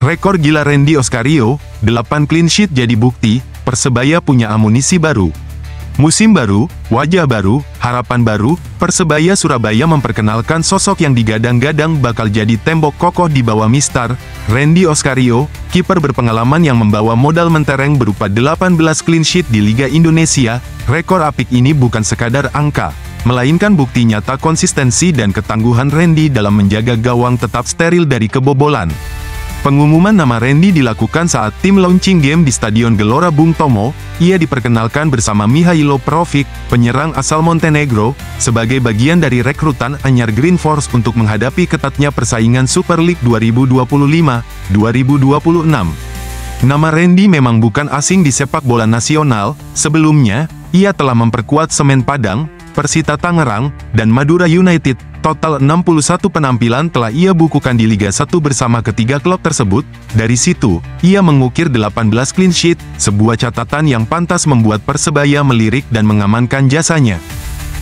Rekor gila Randy Oskario, 8 clean sheet jadi bukti, Persebaya punya amunisi baru. Musim baru, wajah baru, harapan baru, Persebaya Surabaya memperkenalkan sosok yang digadang-gadang bakal jadi tembok kokoh di bawah Mister Randy Oskario, kiper berpengalaman yang membawa modal mentereng berupa 18 clean sheet di Liga Indonesia. Rekor apik ini bukan sekadar angka, melainkan bukti nyata konsistensi dan ketangguhan Randy dalam menjaga gawang tetap steril dari kebobolan. Pengumuman nama Randy dilakukan saat tim launching game di Stadion Gelora Bung Tomo. Ia diperkenalkan bersama Mihailo Perovic, penyerang asal Montenegro, sebagai bagian dari rekrutan anyar Green Force untuk menghadapi ketatnya persaingan Super League 2025-2026. Nama Randy memang bukan asing di sepak bola nasional. Sebelumnya, ia telah memperkuat Semen Padang, Persita Tangerang, dan Madura United. Total 61 penampilan telah ia bukukan di Liga 1 bersama ketiga klub tersebut. Dari situ, ia mengukir 18 clean sheet, sebuah catatan yang pantas membuat Persebaya melirik dan mengamankan jasanya.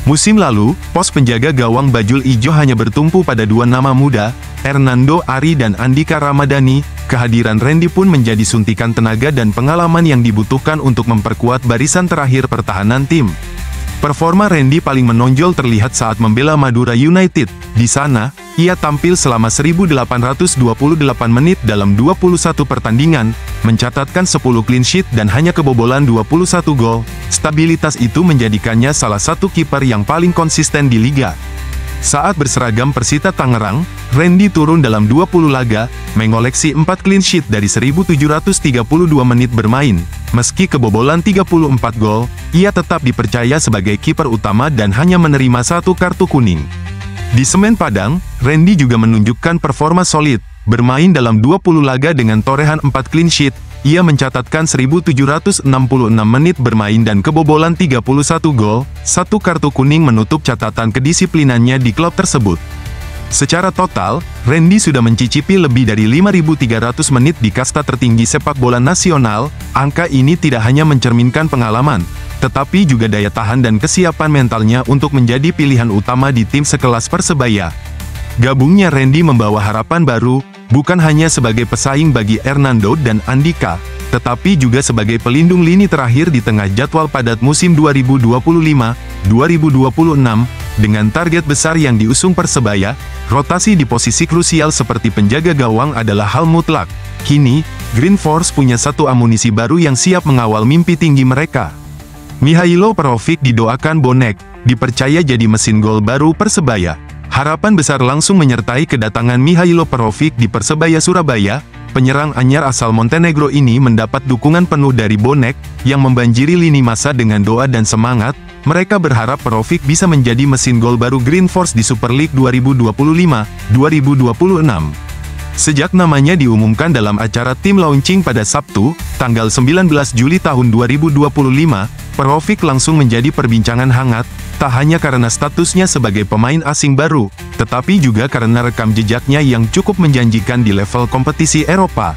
Musim lalu, pos penjaga gawang bajul ijo hanya bertumpu pada dua nama muda, Hernando Ari dan Andika Ramadhani. Kehadiran Randy pun menjadi suntikan tenaga dan pengalaman yang dibutuhkan untuk memperkuat barisan terakhir pertahanan tim. Performa Randy paling menonjol terlihat saat membela Madura United. Di sana, ia tampil selama 1.828 menit dalam 21 pertandingan, mencatatkan 10 clean sheet dan hanya kebobolan 21 gol. Stabilitas itu menjadikannya salah satu kiper yang paling konsisten di liga. Saat berseragam Persita Tangerang, Randy turun dalam 20 laga, mengoleksi 4 clean sheet dari 1.732 menit bermain. Meski kebobolan 34 gol, ia tetap dipercaya sebagai kiper utama dan hanya menerima 1 kartu kuning. Di Semen Padang, Randy juga menunjukkan performa solid. Bermain dalam 20 laga dengan torehan 4 clean sheet, ia mencatatkan 1.766 menit bermain dan kebobolan 31 gol. 1 kartu kuning menutup catatan kedisiplinannya di klub tersebut. Secara total, Randy sudah mencicipi lebih dari 5.300 menit di kasta tertinggi sepak bola nasional. Angka ini tidak hanya mencerminkan pengalaman, tetapi juga daya tahan dan kesiapan mentalnya untuk menjadi pilihan utama di tim sekelas Persebaya. Gabungnya Randy membawa harapan baru, bukan hanya sebagai pesaing bagi Hernando dan Andika, tetapi juga sebagai pelindung lini terakhir di tengah jadwal padat musim 2025-2026. Dengan target besar yang diusung Persebaya, rotasi di posisi krusial seperti penjaga gawang adalah hal mutlak. Kini, Green Force punya satu amunisi baru yang siap mengawal mimpi tinggi mereka. Mihailo Perovic didoakan bonek, dipercaya jadi mesin gol baru Persebaya. Harapan besar langsung menyertai kedatangan Mihailo Perovic di Persebaya Surabaya. Penyerang anyar asal Montenegro ini mendapat dukungan penuh dari bonek, yang membanjiri lini masa dengan doa dan semangat. Mereka berharap Perovic bisa menjadi mesin gol baru Green Force di Super League 2025-2026. Sejak namanya diumumkan dalam acara tim launching pada Sabtu, tanggal 19 Juli tahun 2025, Perovic langsung menjadi perbincangan hangat, tak hanya karena statusnya sebagai pemain asing baru, tetapi juga karena rekam jejaknya yang cukup menjanjikan di level kompetisi Eropa.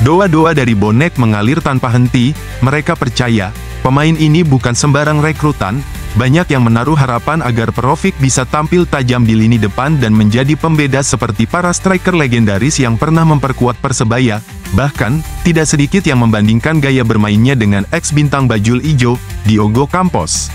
Doa-doa dari bonek mengalir tanpa henti. Mereka percaya, pemain ini bukan sembarang rekrutan. Banyak yang menaruh harapan agar Perovic bisa tampil tajam di lini depan dan menjadi pembeda seperti para striker legendaris yang pernah memperkuat Persebaya. Bahkan, tidak sedikit yang membandingkan gaya bermainnya dengan ex-bintang bajul ijo, Diogo Campos.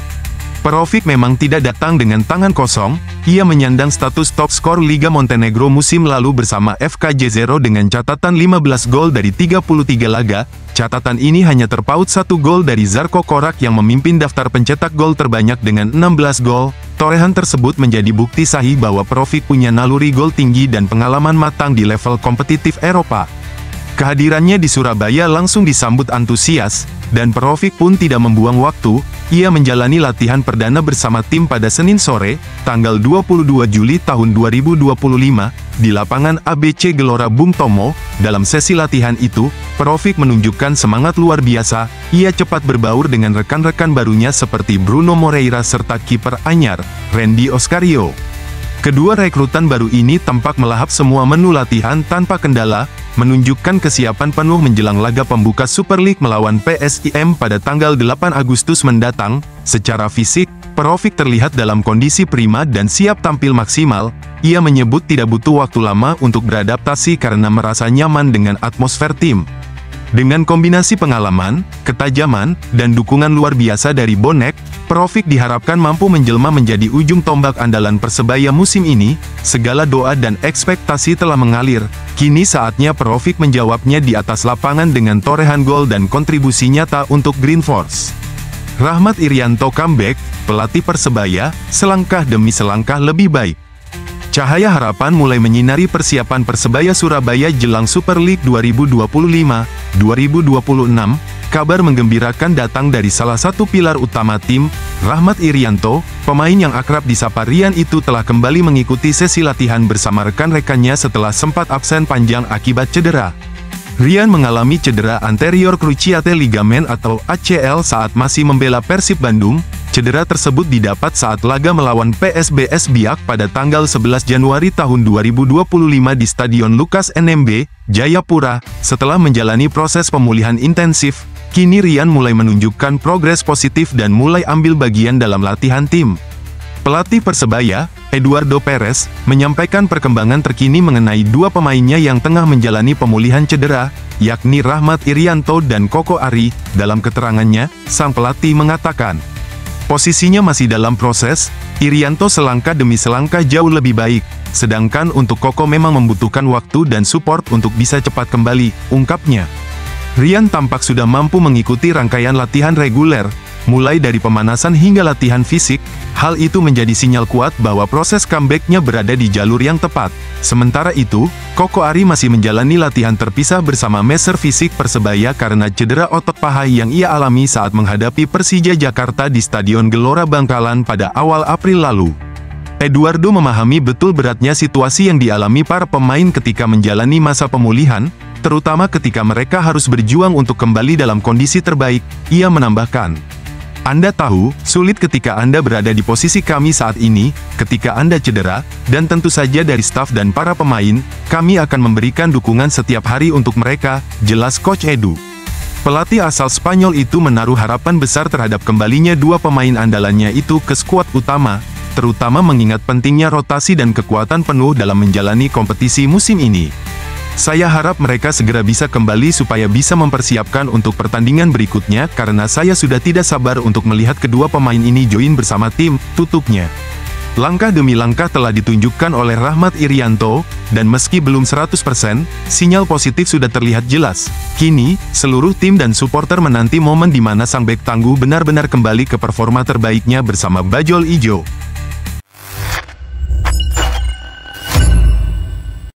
Perovic memang tidak datang dengan tangan kosong. Ia menyandang status top skor Liga Montenegro musim lalu bersama FK Jezero dengan catatan 15 gol dari 33 laga. Catatan ini hanya terpaut 1 gol dari Zarko Korak yang memimpin daftar pencetak gol terbanyak dengan 16 gol. Torehan tersebut menjadi bukti sahih bahwa Perovic punya naluri gol tinggi dan pengalaman matang di level kompetitif Eropa. Kehadirannya di Surabaya langsung disambut antusias, dan Perovic pun tidak membuang waktu. Ia menjalani latihan perdana bersama tim pada Senin sore, tanggal 22 Juli tahun 2025, di lapangan ABC Gelora Bung Tomo. Dalam sesi latihan itu, Perovic menunjukkan semangat luar biasa. Ia cepat berbaur dengan rekan-rekan barunya seperti Bruno Moreira serta kiper anyar, Randy Oskario. Kedua rekrutan baru ini tampak melahap semua menu latihan tanpa kendala, menunjukkan kesiapan penuh menjelang laga pembuka Super League melawan PSIM pada tanggal 8 Agustus mendatang. Secara fisik, Perovic terlihat dalam kondisi prima dan siap tampil maksimal. Ia menyebut tidak butuh waktu lama untuk beradaptasi karena merasa nyaman dengan atmosfer tim. Dengan kombinasi pengalaman, ketajaman, dan dukungan luar biasa dari bonek, Perovic diharapkan mampu menjelma menjadi ujung tombak andalan Persebaya musim ini. Segala doa dan ekspektasi telah mengalir, kini saatnya Perovic menjawabnya di atas lapangan dengan torehan gol dan kontribusi nyata untuk Green Force. Rahmat Irianto comeback, pelatih Persebaya, selangkah demi selangkah lebih baik. Cahaya harapan mulai menyinari persiapan Persebaya Surabaya jelang Super League 2025-2026. Kabar menggembirakan datang dari salah satu pilar utama tim, Rahmat Irianto. Pemain yang akrab disapa Rian itu telah kembali mengikuti sesi latihan bersama rekan-rekannya setelah sempat absen panjang akibat cedera. Rian mengalami cedera anterior cruciate ligament atau ACL saat masih membela Persib Bandung. Cedera tersebut didapat saat laga melawan PSBS Biak pada tanggal 11 Januari tahun 2025 di Stadion Lukas NMB, Jayapura. Setelah menjalani proses pemulihan intensif, kini Rian mulai menunjukkan progres positif dan mulai ambil bagian dalam latihan tim. Pelatih Persebaya, Eduardo Perez, menyampaikan perkembangan terkini mengenai dua pemainnya yang tengah menjalani pemulihan cedera, yakni Rahmat Irianto dan Koko Ari. Dalam keterangannya, sang pelatih mengatakan, posisinya masih dalam proses, Irianto selangkah demi selangkah jauh lebih baik, sedangkan untuk Koko memang membutuhkan waktu dan support untuk bisa cepat kembali, ungkapnya. Rian tampak sudah mampu mengikuti rangkaian latihan reguler, mulai dari pemanasan hingga latihan fisik. Hal itu menjadi sinyal kuat bahwa proses comeback-nya berada di jalur yang tepat. Sementara itu, Koko Ari masih menjalani latihan terpisah bersama meser fisik Persebaya karena cedera otot paha yang ia alami saat menghadapi Persija Jakarta di Stadion Gelora Bangkalan pada awal April lalu. Eduardo memahami betul beratnya situasi yang dialami para pemain ketika menjalani masa pemulihan, terutama ketika mereka harus berjuang untuk kembali dalam kondisi terbaik. Ia menambahkan, "Anda tahu, sulit ketika Anda berada di posisi kami saat ini, ketika Anda cedera, dan tentu saja dari staf dan para pemain, kami akan memberikan dukungan setiap hari untuk mereka," jelas Coach Edu. Pelatih asal Spanyol itu menaruh harapan besar terhadap kembalinya dua pemain andalannya itu ke skuad utama, terutama mengingat pentingnya rotasi dan kekuatan penuh dalam menjalani kompetisi musim ini. "Saya harap mereka segera bisa kembali supaya bisa mempersiapkan untuk pertandingan berikutnya karena saya sudah tidak sabar untuk melihat kedua pemain ini join bersama tim," tutupnya. Langkah demi langkah telah ditunjukkan oleh Rahmat Irianto, dan meski belum 100%, sinyal positif sudah terlihat jelas. Kini, seluruh tim dan supporter menanti momen di mana sang bek tangguh benar-benar kembali ke performa terbaiknya bersama Bajul Ijo.